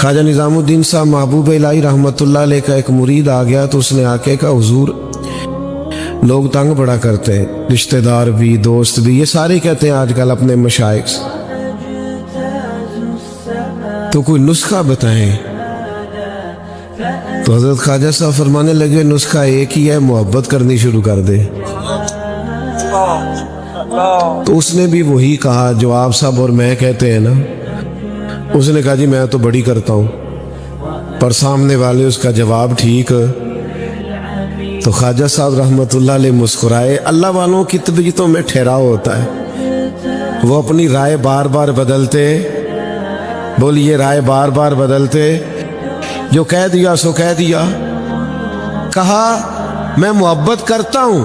خواجہ نظام الدین صاحب محبوب الہی رحمۃ اللہ علیہ کا ایک مرید آ گیا تو اس نے آ کے کہا حضور لوگ تنگ بڑا کرتے ہیں، رشتہ دار بھی دوست بھی، یہ سارے کہتے ہیں آج کل اپنے مشائخ سے، تو کوئی نسخہ بتائیں۔ تو حضرت خواجہ صاحب فرمانے لگے نسخہ ایک ہی ہے، محبت کرنی شروع کر دے۔ تو اس نے بھی وہی کہا جو آپ صاحب اور میں کہتے ہیں نا، اس نے کہا جی میں تو بڑی کرتا ہوں، پر سامنے والے اس کا جواب ٹھیک۔ تو خواجہ صاحب رحمۃ اللہ علیہ مسکرائے۔ اللہ والوں کی طبیعتوں میں ٹھہراؤ ہوتا ہے، وہ اپنی رائے بار بار بدلتے، بولیے رائے بار بار بدلتے، جو کہہ دیا سو کہہ دیا۔ کہا میں محبت کرتا ہوں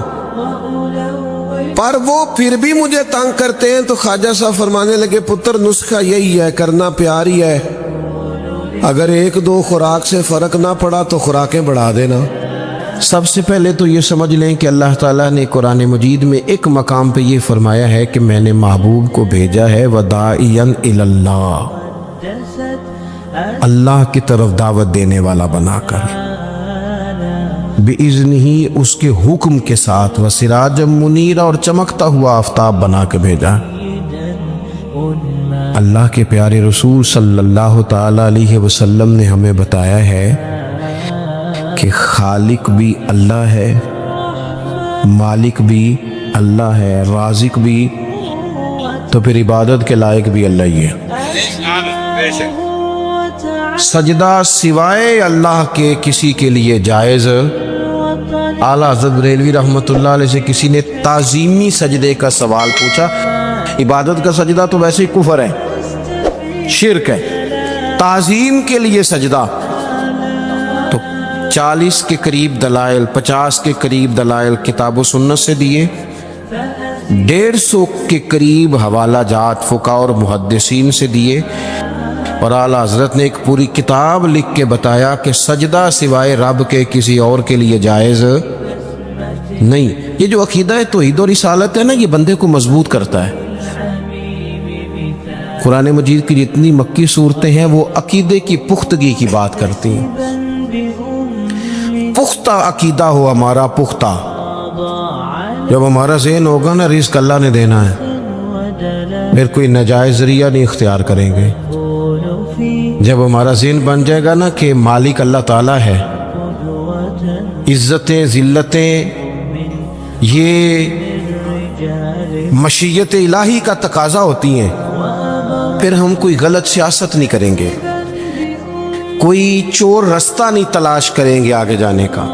پر وہ پھر بھی مجھے تنگ کرتے ہیں، تو خواجہ صاحب فرمانے لگے پتر نسخہ یہی ہے، کرنا پیار ہی ہے، اگر ایک دو خوراک سے فرق نہ پڑا تو خوراکیں بڑھا دینا۔ سب سے پہلے تو یہ سمجھ لیں کہ اللہ تعالیٰ نے قرآن مجید میں ایک مقام پہ یہ فرمایا ہے کہ میں نے محبوب کو بھیجا ہے وَدَاعِيًا إِلَى اللَّهِ، اللہ کی طرف دعوت دینے والا بنا کر، بِإِذْنِهِ اس کے حکم کے ساتھ، وَسِرَاجًا مُنِيرًا اور چمکتا ہوا آفتاب بنا کے بھیجا۔ اللہ کے پیارے رسول صلی اللہ تعالی علیہ وسلم نے ہمیں بتایا ہے کہ خالق بھی اللہ ہے، مالک بھی اللہ ہے، رازق بھی، تو پھر عبادت کے لائق بھی اللہ ہی ہے۔ سجدہ سوائے اللہ کے کسی کے لیے جائز۔ اعلیٰ حضرت بریلوی رحمۃ اللہ علیہ سے کسی نے تعظیمی سجدے کا سوال پوچھا۔ عبادت کا سجدہ تو ویسے ہی کفر ہے، شرک ہے، تعظیم کے لیے سجدہ تو 40 کے قریب دلائل، 50 کے قریب دلائل کتاب و سنت سے دیے، 150 کے قریب حوالہ جات فقہاء اور محدثین سے دیے، اور اعلیٰ حضرت نے ایک پوری کتاب لکھ کے بتایا کہ سجدہ سوائے رب کے کسی اور کے لیے جائز نہیں۔ یہ جو عقیدہ ہے توحید و رسالت ہے نا، یہ بندے کو مضبوط کرتا ہے۔ قرآن مجید کی جتنی مکی صورتیں ہیں وہ عقیدے کی پختگی کی بات کرتی ہیں۔ پختہ عقیدہ ہو ہمارا، پختہ، جب ہمارا ذہن ہوگا نا رزق اللہ نے دینا ہے، پھر کوئی ناجائز ذریعہ نہیں اختیار کریں گے۔ جب ہمارا ذہن بن جائے گا نا کہ مالک اللہ تعالیٰ ہے، عزتیں ذلتیں یہ مشیت الہی کا تقاضا ہوتی ہیں، پھر ہم کوئی غلط سیاست نہیں کریں گے، کوئی چور رستہ نہیں تلاش کریں گے آگے جانے کا۔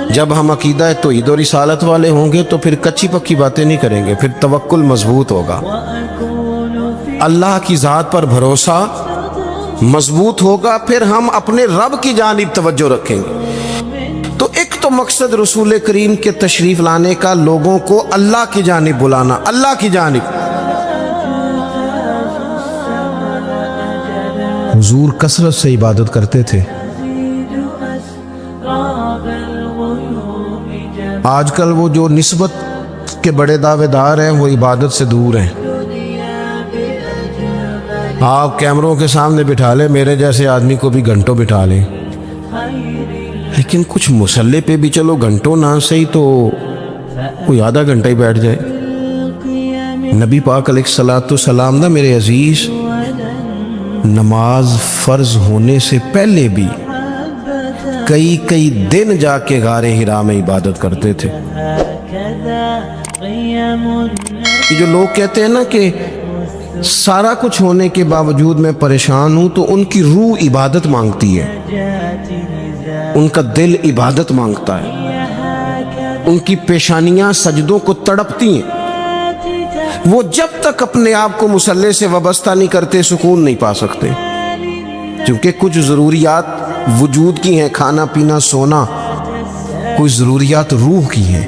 جب ہم عقیدہ توحید و رسالت والے ہوں گے تو پھر کچی پکی باتیں نہیں کریں گے، پھر توکل مضبوط ہوگا، اللہ کی ذات پر بھروسہ مضبوط ہوگا، پھر ہم اپنے رب کی جانب توجہ رکھیں گے۔ تو ایک تو مقصد رسول کریم کے تشریف لانے کا لوگوں کو اللہ کی جانب بلانا، اللہ کی جانب۔ حضور کثرت سے عبادت کرتے تھے۔ آج کل وہ جو نسبت کے بڑے دعوے دار ہیں وہ عبادت سے دور ہیں۔ آپ کیمروں کے سامنے بٹھا لیں، میرے جیسے آدمی کو بھی گھنٹوں بٹھا لیں، لیکن کچھ مصلی پہ بھی چلو گھنٹوں نہ صحیح تو کوئی آدھا گھنٹہ ہی بیٹھ جائے۔ نبی پاک علیہ الصلوۃ والسلام نا میرے عزیز، نماز فرض ہونے سے پہلے بھی کئی دن جا کے غار حرا میں عبادت کرتے تھے۔ جو لوگ کہتے ہیں نا کہ سارا کچھ ہونے کے باوجود میں پریشان ہوں، تو ان کی روح عبادت مانگتی ہے، ان کا دل عبادت مانگتا ہے، ان کی پیشانیاں سجدوں کو تڑپتی ہیں۔ وہ جب تک اپنے آپ کو مصلی سے وابستہ نہیں کرتے سکون نہیں پا سکتے، کیونکہ کچھ ضروریات وجود کی ہیں، کھانا پینا سونا، کچھ ضروریات روح کی ہیں،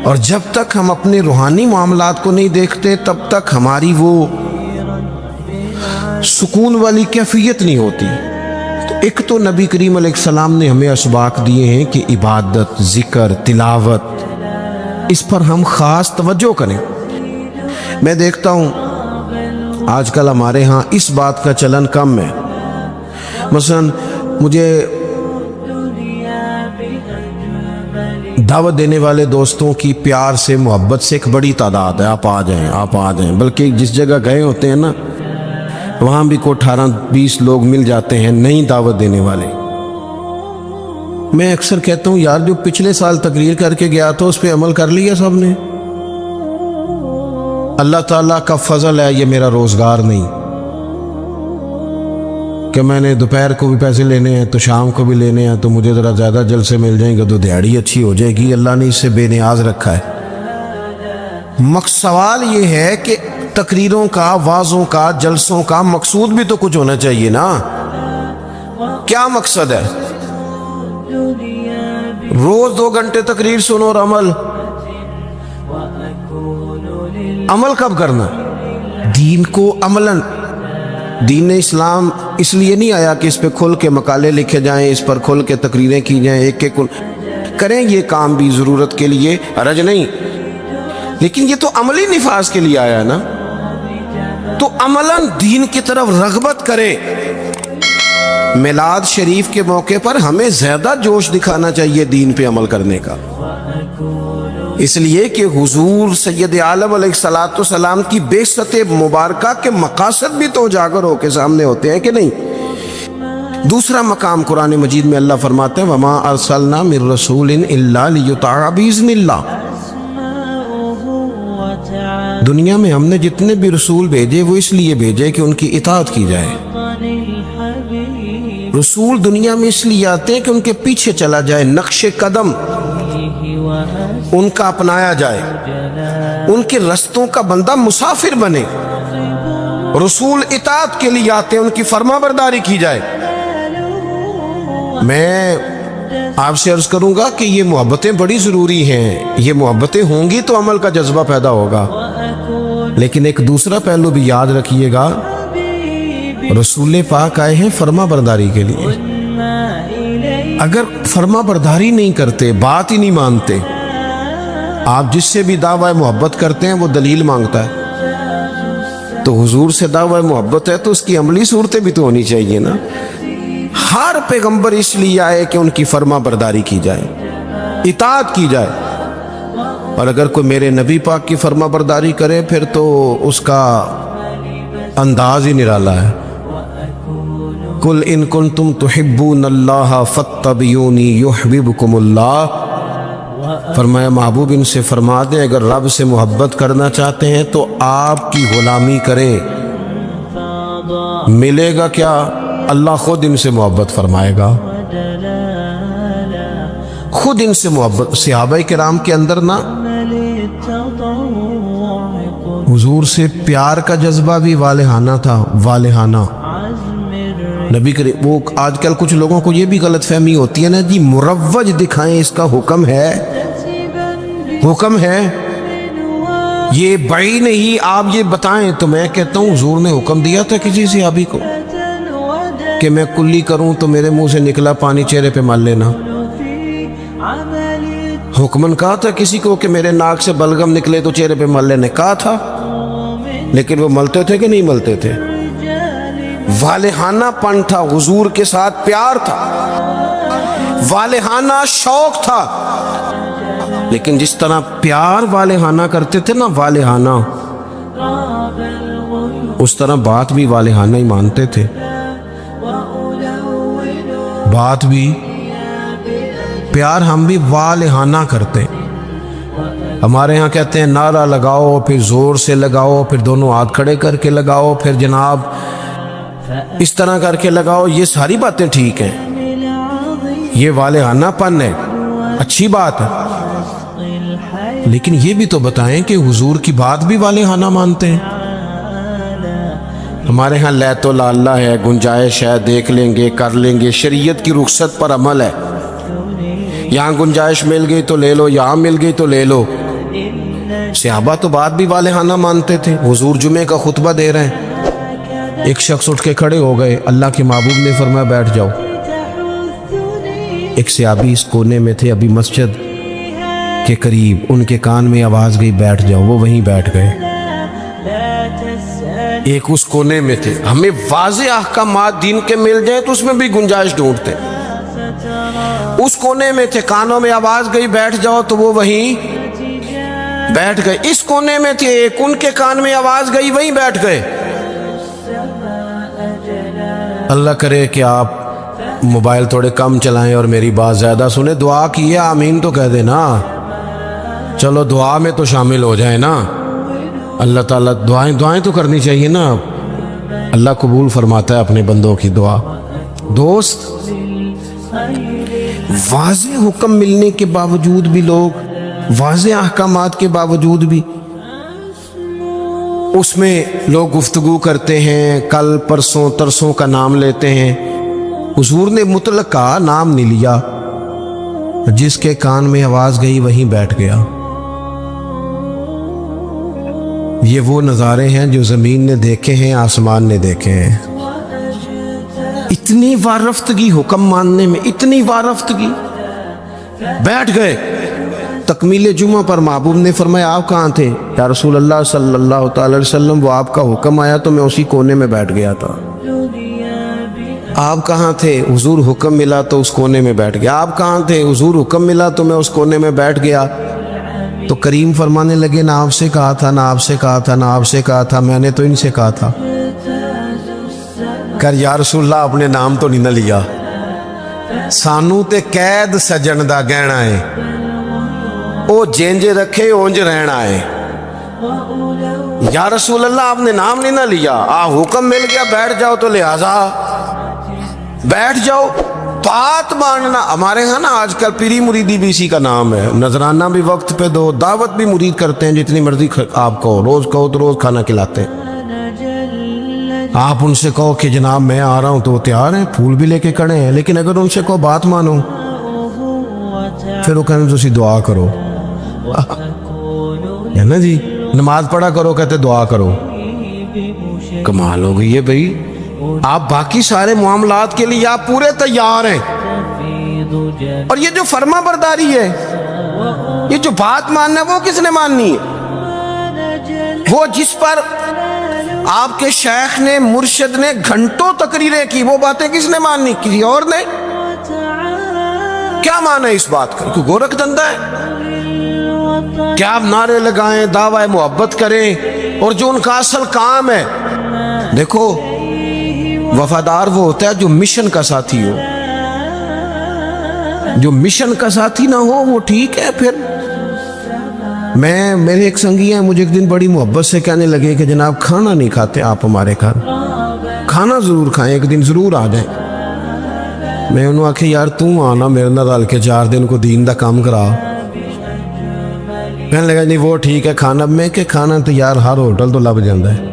اور جب تک ہم اپنے روحانی معاملات کو نہیں دیکھتے تب تک ہماری وہ سکون والی کیفیت نہیں ہوتی۔ تو ایک تو نبی کریم علیہ السلام نے ہمیں اسباق دیے ہیں کہ عبادت، ذکر، تلاوت، اس پر ہم خاص توجہ کریں۔ میں دیکھتا ہوں آج کل ہمارے ہاں اس بات کا چلن کم ہے، مثلا مجھے دعوت دینے والے دوستوں کی پیار سے محبت سے ایک بڑی تعداد ہے، آپ آ جائیں، بلکہ جس جگہ گئے ہوتے ہیں نا وہاں بھی کو 18-20 لوگ مل جاتے ہیں نئی دعوت دینے والے۔ میں اکثر کہتا ہوں یار جو پچھلے سال تقریر کر کے گیا تھا اس پہ عمل کر لیا سب نے؟ اللہ تعالیٰ کا فضل ہے یہ میرا روزگار نہیں کہ میں نے دوپہر کو بھی پیسے لینے ہیں تو شام کو بھی لینے ہیں تو مجھے ذرا زیادہ جلسے مل جائیں گے تو دیہڑی اچھی ہو جائے گی۔ اللہ نے اس سے بے نیاز رکھا ہے۔ سوال یہ ہے کہ تقریروں کا، وعظوں کا، جلسوں کا مقصود بھی تو کچھ ہونا چاہیے نا۔ کیا مقصد ہے؟ روز 2 گھنٹے تقریر سنو اور عمل کب کرنا؟ دین کو عملاً، دین اسلام اس لیے نہیں آیا کہ اس پہ کھل کے مقالے لکھے جائیں، اس پر کھل کے تقریریں کی جائیں، ایک کریں یہ کام بھی ضرورت کے لیے، حرج نہیں، لیکن یہ تو عملی نفاذ کے لیے آیا نا، تو عملاً دین کی طرف رغبت کرے۔ میلاد شریف کے موقع پر ہمیں زیادہ جوش دکھانا چاہیے دین پہ عمل کرنے کا، اس لیے کہ حضور سید عالم علیہ الصلوۃ والسلام کی بعثت مبارکہ کے مقاصد بھی تو اجاگر ہو کے سامنے ہوتے ہیں کہ نہیں؟ دوسرا مقام قرآن مجید میں اللہ فرماتے ہیں وَمَا أَرْسَلْنَا مِن رَّسُولٍ إِلَّا لِيُطَاعَ بِإِذْنِ اللَّهِ۔ دنیا میں ہم نے جتنے بھی رسول بھیجے وہ اس لیے بھیجے کہ ان کی اطاعت کی جائے۔ رسول دنیا میں اس لیے آتے ہیں کہ ان کے پیچھے چلا جائے، نقش قدم ان کا اپنایا جائے، ان کے رستوں کا بندہ مسافر بنے۔ رسول اطاعت کے لیے آتے ہیں، ان کی فرما برداری کی جائے۔ میں آپ سے عرض کروں گا کہ یہ محبتیں بڑی ضروری ہیں، یہ محبتیں ہوں گی تو عمل کا جذبہ پیدا ہوگا، لیکن ایک دوسرا پہلو بھی یاد رکھیے گا، رسول پاک آئے ہیں فرما برداری کے لیے۔ اگر فرما برداری نہیں کرتے، بات ہی نہیں مانتے، آپ جس سے بھی دعوی محبت کرتے ہیں وہ دلیل مانگتا ہے، تو حضور سے دعوی محبت ہے تو اس کی عملی صورتیں بھی تو ہونی چاہیے نا۔ ہر پیغمبر اس لیے آئے کہ ان کی فرما برداری کی جائے، اطاعت کی جائے، اور اگر کوئی میرے نبی پاک کی فرما برداری کرے پھر تو اس کا انداز ہی نرالا ہے۔ قُلْ إِن كُنتُمْ تُحِبُّونَ اللَّهَ فَاتَّبِعُونِي يُحْبِبْكُمُ اللَّهُ، فرمایا محبوب ان سے فرما دیں اگر رب سے محبت کرنا چاہتے ہیں تو آپ کی غلامی کریں، ملے گا کیا؟ اللہ خود ان سے محبت فرمائے گا، خود ان سے محبت۔ صحابہ کرام کے اندر نا حضور سے پیار کا جذبہ بھی والہانہ تھا، والہانہ۔ نبی کریم، وہ آج کل کچھ لوگوں کو یہ بھی غلط فہمی ہوتی ہے نا جی مروج دکھائیں، اس کا حکم ہے، حکم ہے، یہ بڑی نہیں، آپ یہ بتائیں۔ تو میں کہتا ہوں حضور نے حکم دیا تھا کسی صحابی کو کہ میں کلی کروں تو میرے منہ سے نکلا پانی چہرے پہ مل لینا؟ حکمن کہا تھا کسی کو کہ میرے ناک سے بلغم نکلے تو چہرے پہ مل لینے؟ کہا تھا، لیکن وہ ملتے تھے کہ نہیں ملتے تھے؟ والہانہ پن تھا، حضور کے ساتھ پیار تھا، والہانہ شوق تھا، لیکن جس طرح پیار والہانہ کرتے تھے نا، والہانہ، اس طرح بات بھی والہانہ ہی مانتے تھے، بات بھی پیار ہم بھی والہانہ کرتے۔ ہمارے ہاں کہتے ہیں نعرہ لگاؤ، پھر زور سے لگاؤ، پھر دونوں ہاتھ کھڑے کر کے لگاؤ، پھر جناب اس طرح کر کے لگاؤ۔ یہ ساری باتیں ٹھیک ہیں، یہ والہانہ پن ہے، اچھی بات ہے، لیکن یہ بھی تو بتائیں کہ حضور کی بات بھی والہانہ مانتے ہیں؟ ہمارے ہاں لیت و لالا ہے، گنجائش ہے، دیکھ لیں گے، کر لیں گے، شریعت کی رخصت پر عمل ہے، یہاں گنجائش مل گئی تو لے لو، یہاں مل گئی تو لے لو۔ صحابہ تو بات بھی والہانہ مانتے تھے۔ حضور جمعے کا خطبہ دے رہے ہیں، ایک شخص اٹھ کے کھڑے ہو گئے، اللہ کے محبوب نے فرمایا بیٹھ جاؤ۔ ایک صحابی اس کونے میں تھے ابھی مسجد کے قریب، ان کے کان میں آواز گئی بیٹھ جاؤ، وہ وہیں بیٹھ گئے۔ ایک اس کونے میں تھے. ہمیں واضح احکامات دین کے مل جائیں تو اس میں بھی گنجائش ڈھونڈتے. اس کونے میں تھے, کانوں میں آواز گئی بیٹھ جاؤ تو وہ وہیں بیٹھ گئے. اس کونے میں تھے, ایک ان کے کان میں آواز گئی وہیں بیٹھ گئے. اللہ کرے کہ آپ موبائل تھوڑے کم چلائیں اور میری بات زیادہ سنیں. دعا کی ہے, آمین تو کہہ دینا. چلو دعا میں تو شامل ہو جائیں نا. اللہ تعالیٰ دعائیں تو کرنی چاہیے نا. اللہ قبول فرماتا ہے اپنے بندوں کی دعا. دوست, واضح حکم ملنے کے باوجود بھی لوگ, واضح احکامات کے باوجود بھی اس میں لوگ گفتگو کرتے ہیں, کل پرسوں ترسوں کا نام لیتے ہیں. حضور نے مطلق کا نام نہیں لیا. جس کے کان میں آواز گئی وہیں بیٹھ گیا. یہ وہ نظارے ہیں جو زمین نے دیکھے ہیں, آسمان نے دیکھے ہیں. اتنی وارفتگی حکم ماننے میں, اتنی وارفتگی. بیٹھ گئے. تکمیل جمعہ پر محبوب نے فرمایا آپ کہاں تھے؟ یا رسول اللہ صلی اللہ تعالی وسلم, وہ آپ کا حکم آیا تو میں اسی کونے میں بیٹھ گیا تھا. آپ کہاں تھے؟ حضور حکم ملا تو اس کونے میں بیٹھ گیا. آپ کہاں تھے؟ حضور حکم ملا تو میں اس کونے میں بیٹھ گیا. تو کریم فرمانے لگے نہ آپ سے کہا تھا, نہ آپ سے کہا تھا, نہ آپ سے کہا تھا, میں نے تو ان سے کہا تھا. کر یا رسول اللہ اپنے نام تو نہیں نہ لیا. سانو تے قید سجن دا گہنا ہے, او جینجے رکھے اونج رہنا ہے. یا رسول اللہ آپ نے نام نہیں نہ لیا, حکم مل گیا بیٹھ جاؤ تو لہذا بیٹھ جاؤ. بات ماننا ہمارے ہاں نا آج کل پیری مریدی بھی اسی کا نام ہے. نذرانہ بھی وقت پہ دو, دعوت بھی مرید کرتے ہیں, جتنی مرضی آپ کہو, روز کہو تو روز کھانا کھلاتے ہیں. آپ ان سے کہو کہ جناب میں آ رہا ہوں تو وہ تیار ہیں, پھول بھی لے کے کھڑے ہیں. لیکن اگر ان سے کہو بات مانو, پھر وہ کہنے تو اسی دعا کرو ہے نا جی, نماز پڑھا کرو, کہتے دعا کرو. کمال ہو گئی ہے بھائی. آپ باقی سارے معاملات کے لیے آپ پورے تیار ہیں, اور یہ جو فرما برداری ہے, یہ جو بات ماننا ہے, وہ کس نے ماننی ہے؟ وہ جس پر آپ کے شیخ نے, مرشد نے گھنٹوں تقریریں کی, وہ باتیں کس نے ماننی؟ کسی اور نے. کیا مانا ہے اس بات کا؟ کوئی گورکھ دھندا ہے کیا؟ آپ نعرے لگائیں, دعوی محبت کریں, اور جو ان کا اصل کام ہے. دیکھو وفادار وہ ہوتا ہے جو مشن کا ساتھی ہو. جو مشن کا ساتھی نہ ہو وہ ٹھیک ہے. پھر میرے ایک سنگی ہیں, مجھے ایک دن بڑی محبت سے کہنے لگے کہ جناب کھانا نہیں کھاتے آپ ہمارے گھر, کھانا ضرور کھائیں, ایک دن ضرور آ جائیں. میں انہوں آکھے یار تم آنا میرے نہ رل کے 4 دن کو دین دا کام کرا. کہنے لگا نہیں وہ ٹھیک ہے کھانا. میں کہ کھانا تو یار ہر ہوٹل تو لب جاندہ ہے,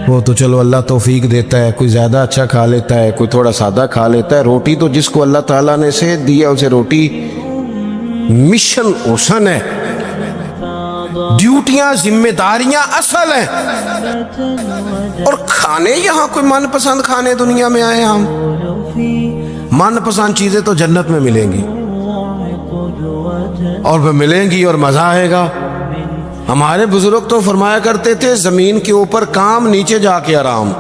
وہ تو چلو اللہ توفیق دیتا ہے, کوئی زیادہ اچھا کھا لیتا ہے, کوئی تھوڑا سادہ کھا لیتا ہے. روٹی تو جس کو اللہ تعالیٰ نے صحت دی ہے اسے روٹی مشن حسن ہے, ڈیوٹیاں ذمہ داریاں اصل ہیں. اور کھانے یہاں کوئی من پسند کھانے دنیا میں آئے ہم, من پسند چیزیں تو جنت میں ملیں گی, اور وہ ملیں گی اور مزہ آئے گا. ہمارے بزرگ تو فرمایا کرتے تھے زمین کے اوپر کام, نیچے جا کے آرام.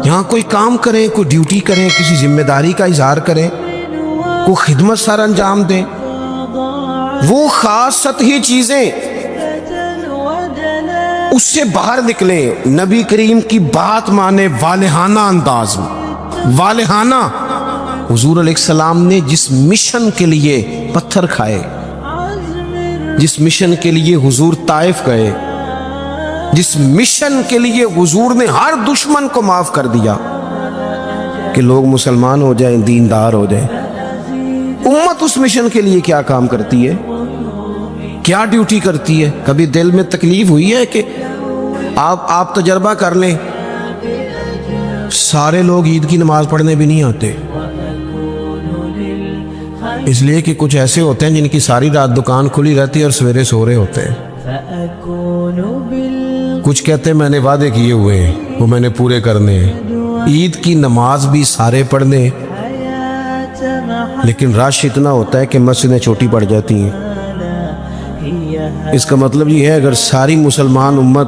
یہاں کوئی کام کریں, کوئی ڈیوٹی کریں, کسی ذمہ داری کا اظہار کریں, کوئی خدمت سر انجام دیں, وہ خاص سطحی چیزیں اس سے باہر نکلیں. نبی کریم کی بات مانے والہانہ انداز میں, والہانہ. حضور علیہ السلام نے جس مشن کے لیے پتھر کھائے, جس مشن کے لیے حضور طائف گئے, جس مشن کے لیے حضور نے ہر دشمن کو معاف کر دیا کہ لوگ مسلمان ہو جائیں, دیندار ہو جائیں. امت اس مشن کے لیے کیا کام کرتی ہے, کیا ڈیوٹی کرتی ہے؟ کبھی دل میں تکلیف ہوئی ہے کہ آپ تجربہ کر لیں, سارے لوگ عید کی نماز پڑھنے بھی نہیں آتے, اس لیے کہ کچھ ایسے ہوتے ہیں جن کی ساری رات دکان کھلی رہتی ہے اور سویرے سو رہے ہوتے ہیں. کچھ کہتے ہیں میں نے وعدے کیے ہوئے ہیں وہ میں نے پورے کرنے ہیں. عید کی نماز بھی سارے پڑھنے, لیکن رش اتنا ہوتا ہے کہ مسجدیں چھوٹی پڑ جاتی ہیں. اس کا مطلب یہ ہے اگر ساری مسلمان امت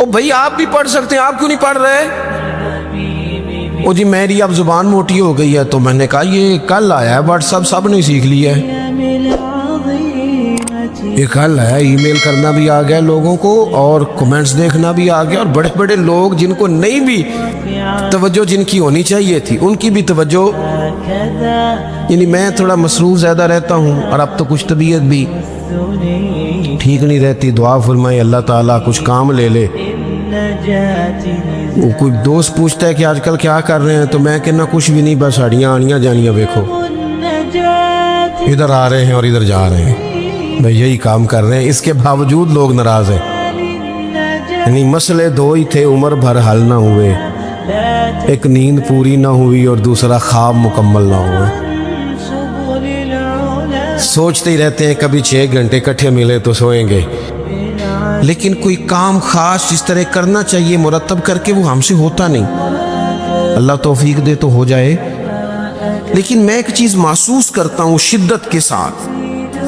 او بھائی آپ بھی پڑھ سکتے ہیں، آپ کیوں نہیں پڑھ رہے؟ او جی میری اب زبان موٹی ہو گئی ہے۔ تو میں نے کہا یہ کل آیا ہے واٹس ایپ، سب نے سیکھ لیا ہے، یہ کل آیا، ای میل کرنا بھی آ گیا لوگوں کو، اور کمنٹس دیکھنا بھی آ گیا، اور بڑے بڑے لوگ جن کو نہیں بھی توجہ جن کی ہونی چاہیے تھی ان کی بھی توجہ، یعنی میں تھوڑا مصروف زیادہ رہتا ہوں، اور اب تو کچھ طبیعت بھی ٹھیک نہیں رہتی، دعا فرمائے اللہ تعالیٰ کچھ کام لے لے۔ وہ کوئی دوست پوچھتا ہے کہ آج کل کیا کر رہے ہیں، تو میں کہنا کچھ بھی نہیں، بس ہڈیاں آنیاں جانیاں دیکھو، ادھر آ رہے ہیں اور ادھر جا رہے ہیں، بھئی یہی کام کر رہے ہیں، اس کے باوجود لوگ ناراض ہیں۔ یعنی مسئلے دو ہی تھے، عمر بھر حل نہ ہوئے، ایک نیند پوری نہ ہوئی اور دوسرا خواب مکمل نہ ہوئے۔ سوچتے ہی رہتے ہیں کبھی 6 گھنٹے اکٹھے ملے تو سوئیں گے، لیکن کوئی کام خاص جس طرح کرنا چاہیے مرتب کر کے وہ ہم سے ہوتا نہیں۔ اللہ توفیق دے تو ہو جائے، لیکن میں ایک چیز محسوس کرتا ہوں شدت کے ساتھ،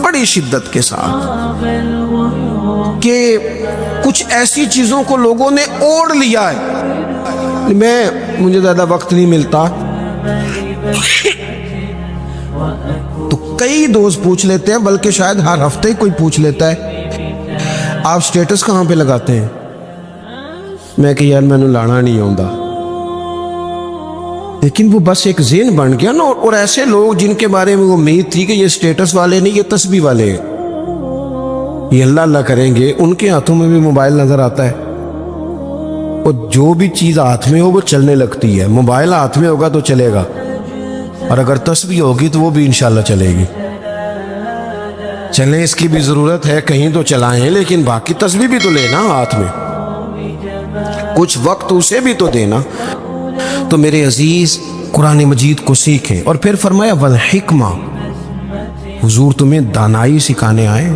بڑی شدت کے ساتھ، کہ کچھ ایسی چیزوں کو لوگوں نے اوڑھ لیا ہے۔ مجھے زیادہ وقت نہیں ملتا تو کئی دوست پوچھ لیتے ہیں، بلکہ شاید ہر ہفتے کوئی پوچھ لیتا ہے آپ سٹیٹس کہاں پہ لگاتے ہیں؟ میں کہ یار مینوں لانا نہیں آتا، لیکن وہ بس ایک ذہن بن گیا نا، اور ایسے لوگ جن کے بارے میں امید تھی کہ یہ سٹیٹس والے نہیں، یہ تسبیح والے ہیں، یہ اللہ اللہ کریں گے، ان کے ہاتھوں میں بھی موبائل نظر آتا ہے، اور جو بھی چیز ہاتھ میں ہو وہ چلنے لگتی ہے۔ موبائل ہاتھ میں ہوگا تو چلے گا، اور اگر تسبیح ہوگی تو وہ بھی انشاءاللہ چلے گی۔ چلیں، اس کی بھی ضرورت ہے، کہیں تو چلائیں، لیکن باقی تسبیح بھی تو لینا ہاتھ میں، کچھ وقت اسے بھی تو دینا۔ تو میرے عزیز قرآن مجید کو سیکھیں، اور پھر فرمایا والحکمہ، حضور تمہیں دانائی سکھانے آئے،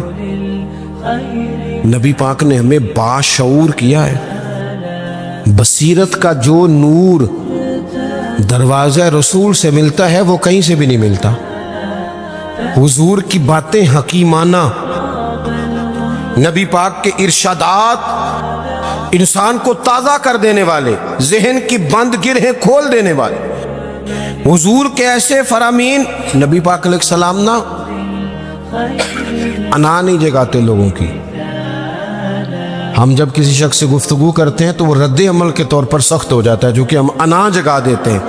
نبی پاک نے ہمیں باشعور کیا ہے۔ بصیرت کا جو نور دروازہ رسول سے ملتا ہے وہ کہیں سے بھی نہیں ملتا۔ حضور کی باتیں حکیمانہ، نبی پاک کے ارشادات انسان کو تازہ کر دینے والے، ذہن کی بند گرہیں کھول دینے والے، حضور کے ایسے فرامین، نبی پاک علیہ السلام نا انا نہیں جگاتے لوگوں کی۔ ہم جب کسی شخص سے گفتگو کرتے ہیں تو وہ رد عمل کے طور پر سخت ہو جاتا ہے، جو کہ ہم انا جگا دیتے ہیں۔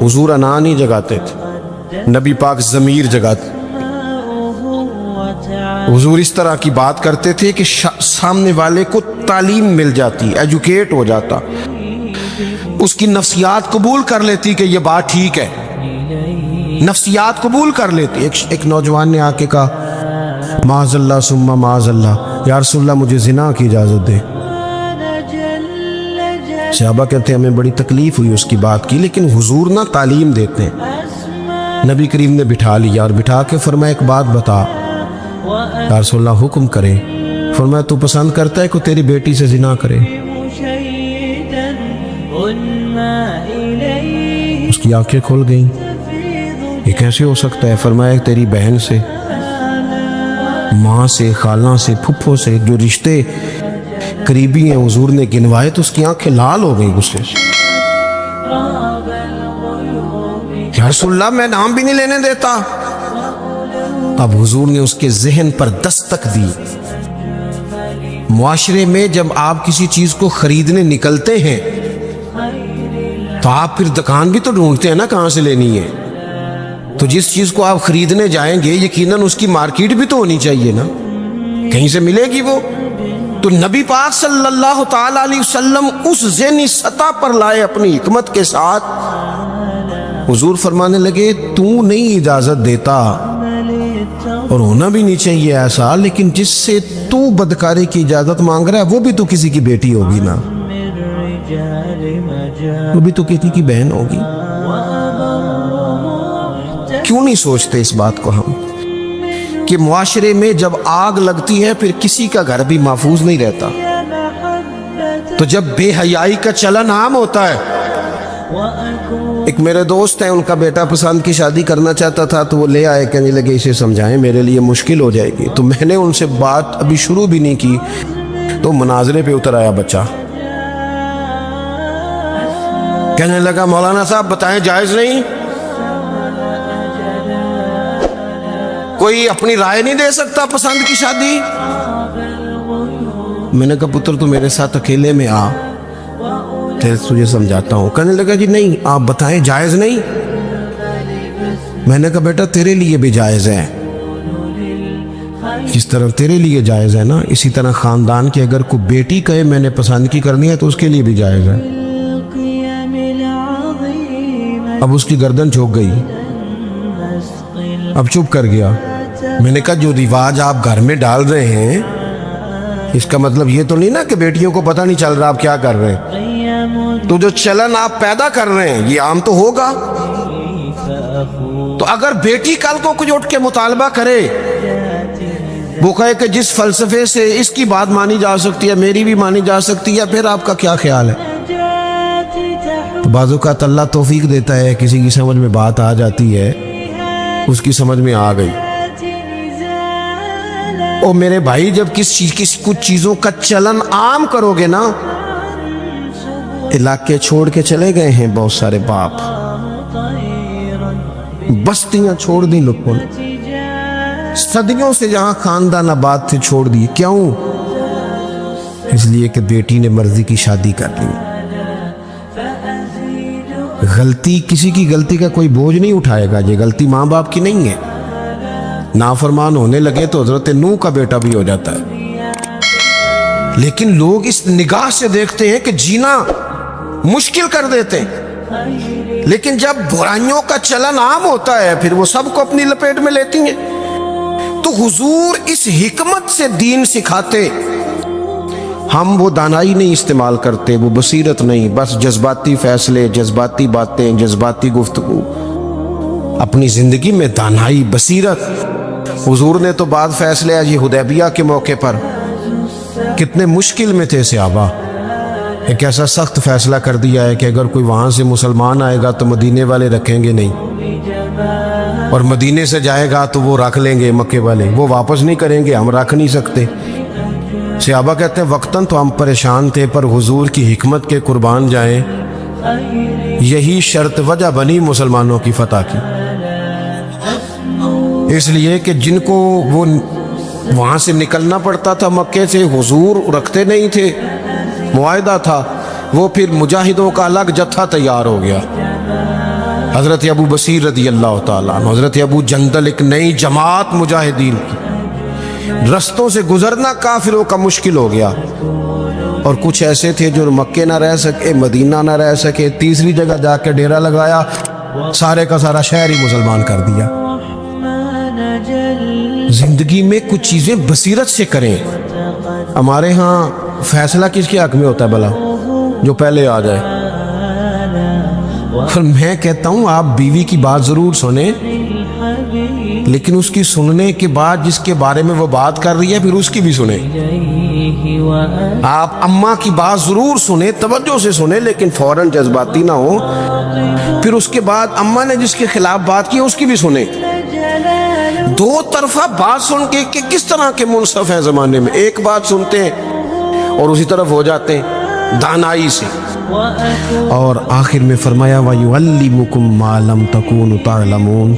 حضور انا نہیں جگاتے تھے، نبی پاک ضمیر جگاتے۔ حضور اس طرح کی بات کرتے تھے کہ سامنے والے کو تعلیم مل جاتی، ایجوکیٹ ہو جاتا، اس کی نفسیات قبول کر لیتی کہ یہ بات ٹھیک ہے، نفسیات قبول کر لیتی۔ ایک نوجوان نے آ کے کہا معاذ اللہ ثم معاذ اللہ، یا رسول اللہ مجھے زنا کی اجازت دے۔ صحابہ کہتے ہیں ہمیں بڑی تکلیف ہوئی اس کی بات کی، لیکن حضور نہ تعلیم دیتے ہیں۔ نبی کریم نے بٹھا لیا اور بٹھا کے فرمایا ایک بات بتا، یا رسول اللہ حکم کرے۔ فرمایا تو پسند کرتا ہے کہ تیری بیٹی سے زنا کرے؟ اس کی آنکھیں کھل گئیں، یہ کیسے ہو سکتا ہے؟ فرمایا تیری بہن سے، ماں سے، خالہ سے، پھپھو سے، جو رشتے قریبی ہیں حضور نے گنوائے، تو اس کی آنکھیں لال ہو گئی غصے سے۔ یا رسول اللہ میں نام بھی نہیں لینے دیتا۔ اب حضور نے اس کے ذہن پر دستک دی۔ معاشرے میں جب آپ کسی چیز کو خریدنے نکلتے ہیں تو آپ پھر دکان بھی تو ڈھونڈتے ہیں نا کہاں سے لینی ہے، تو جس چیز کو آپ خریدنے جائیں گے یقیناً اس کی مارکیٹ بھی تو ہونی چاہیے نا، کہیں سے ملے گی وہ۔ تو نبی پاک صلی اللہ تعالیٰ علیہ وسلم اس ذہنی سطح پر لائے اپنی حکمت کے ساتھ۔ حضور فرمانے لگے تو نہیں اجازت دیتا، اور ہونا بھی نہیں چاہیے ایسا، لیکن جس سے تو بدکاری کی اجازت مانگ رہا ہے وہ بھی تو کسی کی بیٹی ہوگی نا، وہ بھی تو کسی کی بہن ہوگی۔ کیوں نہیں سوچتے اس بات کو ہم کہ معاشرے میں جب آگ لگتی ہے پھر کسی کا گھر بھی محفوظ نہیں رہتا۔ تو جب بے حیائی کا چلن عام ہوتا ہے، ایک میرے دوست ہیں، ان کا بیٹا پسند کی شادی کرنا چاہتا تھا، تو وہ لے آئے، کہنے لگے اسے سمجھائیں، میرے لیے مشکل ہو جائے گی۔ تو میں نے ان سے بات ابھی شروع بھی نہیں کی، تو مناظرے پہ اتر آیا بچہ، کہنے لگا مولانا صاحب بتائیں جائز نہیں؟ کوئی اپنی رائے نہیں دے سکتا پسند کی شادی؟ میں نے کہا پتر تو میرے ساتھ اکیلے میں آ، تجھے سمجھاتا ہوں۔ کہنے لگا جی نہیں آپ بتائیں جائز نہیں؟ میں نے کہا بیٹا تیرے لیے بھی جائز ہے، جس طرح تیرے لیے جائز ہے نا، اسی طرح خاندان کی اگر کوئی بیٹی کہے میں نے پسند کی کرنی ہے تو اس کے لیے بھی جائز ہے۔ اب اس کی گردن جھک گئی، اب چپ کر گیا۔ میں نے کہا جو رواج آپ گھر میں ڈال رہے ہیں اس کا مطلب یہ تو نہیں نا کہ بیٹیوں کو پتہ نہیں چل رہا آپ کیا کر رہے ہیں، تو جو چلن آپ پیدا کر رہے ہیں یہ عام تو ہوگا۔ تو اگر بیٹی کل کو کچھ اٹھ کے مطالبہ کرے، وہ کہے کہ جس فلسفے سے اس کی بات مانی جا سکتی ہے میری بھی مانی جا سکتی ہے، پھر آپ کا کیا خیال ہے؟ تو بعض اوقات اللہ توفیق دیتا ہے، کسی کی سمجھ میں بات آ جاتی ہے، اس کی سمجھ میں آ گئی۔ اور میرے بھائی جب کچھ چیزوں کا چلن عام کرو گے نا، علاقے چھوڑ کے چلے گئے ہیں بہت سارے باپ، بستیاں چھوڑ دی لوگوں نے، صدیوں سے جہاں خاندان آباد تھے چھوڑ دی۔ کیوں؟ اس لیے کہ بیٹی نے مرضی کی شادی کر لی۔ غلطی کسی کی غلطی کا کوئی بوجھ نہیں اٹھائے گا، یہ غلطی ماں باپ کی نہیں ہے۔ نافرمان ہونے لگے تو حضرت نوح کا بیٹا بھی ہو جاتا ہے، لیکن لوگ اس نگاہ سے دیکھتے ہیں کہ جینا مشکل کر دیتے ہیں، لیکن جب برائیوں کا چلن عام ہوتا ہے پھر وہ سب کو اپنی لپیٹ میں لیتی ہیں۔ تو حضور اس حکمت سے دین سکھاتے، ہم وہ دانائی نہیں استعمال کرتے، وہ بصیرت نہیں، بس جذباتی فیصلے، جذباتی باتیں، جذباتی گفتگو۔ اپنی زندگی میں دانائی، بصیرت۔ حضور نے تو بعد فیصلے آج حدیبیہ کے موقع پر کتنے مشکل میں تھے صحابہ، ایک ایسا سخت فیصلہ کر دیا ہے کہ اگر کوئی وہاں سے مسلمان آئے گا تو مدینے والے رکھیں گے نہیں، اور مدینے سے جائے گا تو وہ رکھ لیں گے مکے والے، وہ واپس نہیں کریں گے، ہم رکھ نہیں سکتے۔ صحابہ کہتے ہیں وقتاً تو ہم پریشان تھے، پر حضور کی حکمت کے قربان جائیں، یہی شرط وجہ بنی مسلمانوں کی فتح کی۔ اس لیے کہ جن کو وہ وہاں سے نکلنا پڑتا تھا مکے سے، حضور رکھتے نہیں تھے، معاہدہ تھا، وہ پھر مجاہدوں کا الگ جتھا تیار ہو گیا۔ حضرت ابو بصیر رضی اللہ تعالیٰ عنہ، حضرت ابو جندل، ایک نئی جماعت مجاہدین کی، رستوں سے گزرنا کافروں کا مشکل ہو گیا، اور کچھ ایسے تھے جو مکے نہ رہ سکے، مدینہ نہ رہ سکے، تیسری جگہ جا کے ڈیرا لگایا، سارے کا سارا شہر ہی مسلمان کر دیا۔ زندگی میں کچھ چیزیں بصیرت سے کریں۔ ہمارے ہاں فیصلہ کس کے حق میں ہوتا ہے بھلا؟ جو پہلے آ جائے۔ اور میں کہتا ہوں آپ بیوی کی بات ضرور سنیں، لیکن اس کی سننے کے بعد جس کے بارے میں وہ بات کر رہی ہے پھر اس کی بھی سنیں۔ آپ اماں کی بات ضرور سنیں، توجہ سے سنیں، لیکن فوراً جذباتی نہ ہو۔ پھر اس کے بعد اماں نے جس کے خلاف بات کی اس کی بھی سنیں۔ دو طرفہ بات سن کے کہ کس طرح کے منصف ہیں زمانے میں، ایک بات سنتے ہیں اور اسی طرف ہو جاتے ہیں دانائی سے۔ اور آخر میں فرمایا وَيُعَلِّمُكُم مَّا لَمْ تَكُونُوا تَعْلَمُونَ،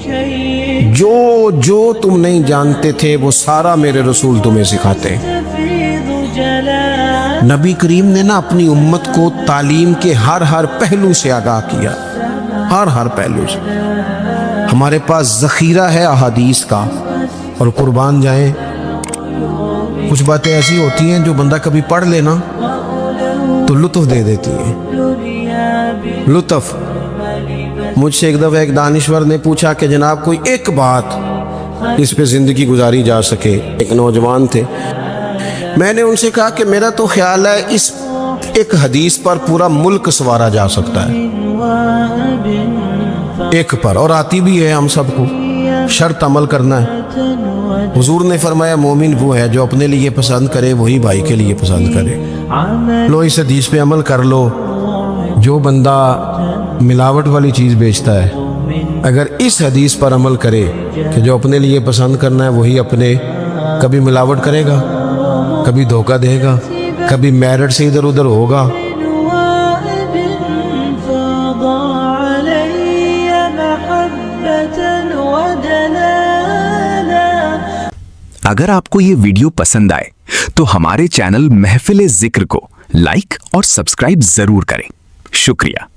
جو تم نہیں جانتے تھے وہ سارا میرے رسول تمہیں سکھاتے ہیں۔ نبی کریم نے نا اپنی امت کو تعلیم کے ہر پہلو سے آگاہ کیا، ہر پہلو سے۔ ہمارے پاس ذخیرہ ہے احادیث کا، اور قربان جائیں کچھ باتیں ایسی ہوتی ہیں جو بندہ کبھی پڑھ لینا تو لطف دے دیتی ہے، لطف۔ مجھ سے ایک دفعہ ایک دانشور نے پوچھا کہ جناب کوئی ایک بات اس پہ زندگی گزاری جا سکے، ایک نوجوان تھے۔ میں نے ان سے کہا کہ میرا تو خیال ہے اس ایک حدیث پر پورا ملک سنوارا جا سکتا ہے، ایک پر، اور آتی بھی ہے ہم سب کو، شرط عمل کرنا ہے۔ حضور نے فرمایا مومن وہ ہے جو اپنے لیے پسند کرے وہی بھائی کے لیے پسند کرے۔ لو اس حدیث پہ عمل کر لو۔ جو بندہ ملاوٹ والی چیز بیچتا ہے اگر اس حدیث پر عمل کرے کہ جو اپنے لیے پسند کرنا ہے وہی اپنے، کبھی ملاوٹ کرے گا؟ کبھی دھوکہ دے گا، کبھی میرٹ سے ادھر ادھر ہوگا۔ اگر آپ کو یہ ویڈیو پسند آئے تو ہمارے چینل محفل ذکر کو لائک اور سبسکرائب ضرور کریں۔ شکریہ۔